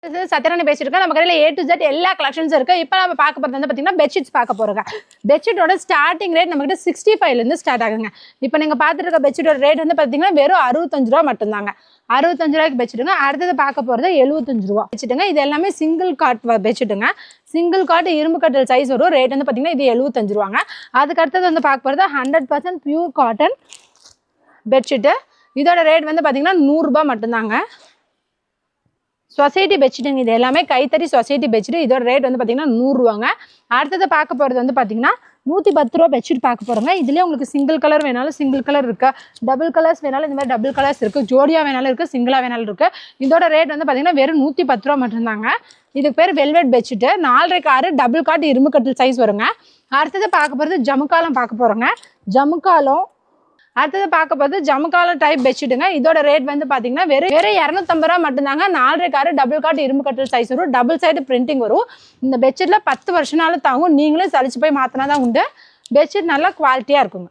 சத்யராணி பேசியிருக்கேன். நம்ம கடையில் A to Z எல்லா கலெக்ஷன்ஸும் இருக்குது. இப்போ நம்ம பார்க்க போகிறது வந்து பார்த்தீங்கன்னா பெட்ஷீட்ஸ் பார்க்க போகிறோங்க. பெட்ஷீட்டோட ஸ்டார்டிங் ரேட் நம்மகிட்ட 65லேருந்து ஸ்டார்ட் ஆகுங்க. இப்போ நீங்கள் பார்த்துட்டு இருக்க பெட்ஷீட்டோட ரேட் வந்து பார்த்தீங்கன்னா வெறும் 65 ரூபா மட்டும்தாங்க. 65 ரூபாய்க்கு பெட்ஷீட்டுங்க. அடுத்தது பார்க்க போகிறது 75 ரூபா பெட்ஷீட்டுங்க. இது எல்லாமே சிங்கிள் காட் பெட்ஷீட்டுங்க. சிங்கிள் காட் இரும்பு கட்டல் சைஸ் வரும். ரேட் வந்து பார்த்தீங்கன்னா இது 75 ரூபாங்க. அதுக்கு அடுத்தது வந்து பார்க்க போகிறது 100% பியூர் காட்டன் பெட்ஷீட்டு. இதோட ரேட் வந்து பார்த்தீங்கன்னா 100 ரூபா மட்டும்தாங்க. சொசைட்டி பெட்ஷீட்டுங்க. இது எல்லாமே கைத்தறி சொசைட்டி பெட்ஷீட். இதோட ரேட் வந்து பார்த்தீங்கன்னா 100 ரூபாங்க. அடுத்தது பார்க்க போகிறது வந்து பார்த்தீங்கன்னா 110 ரூபா பெட்ஷீட் பார்க்க போகிறோங்க. இதுலேயே உங்களுக்கு சிங்கிள் கலர் வேணாலும் சிங்கிள் கலர் இருக்குது, டபுள் கலர்ஸ் வேணாலும் இந்த மாதிரி டபுள் கலர்ஸ் இருக்குது, ஜோடியாக வேணாலும் இருக்குது, சிங்கிளாக வேணாலும் இருக்குது. இதோட ரேட் வந்து பார்த்தீங்கன்னா வெறும் 110 ரூபா மட்டும்தாங்க. இதுக்கு பேர் வெல்வெட் பெட்ஷீட்டு. 4.5 6 டபுள் காட் இரும்பு கட்டில் சைஸ் வருங்க. அடுத்தது பார்க்க போகிறது ஜமுக்காலம் பார்க்க போகிறோங்க. ஜமுக்காலம் அடுத்தது பார்க்க போது ஜமுக்காலம் டைப் பெட்ஷீட்டுங்க. இதோட ரேட் வந்து பார்த்தீங்கன்னா வெறும் 250 ரூபா மட்டும்தாங்க. 4.5 6 டபுள் காட் இரும்பு கட்டல் சைஸ் வரும். டபுள் சைடு பிரிண்டிங் வரும். இந்த பெட்ஷீட்டில் 10 வருஷனாலும் தாங்கும். நீங்களும் சலிச்சு போய் மாற்றினா தான் உண்டு. பெட்ஷீட் நல்லா குவாலிட்டியாக இருக்குங்க.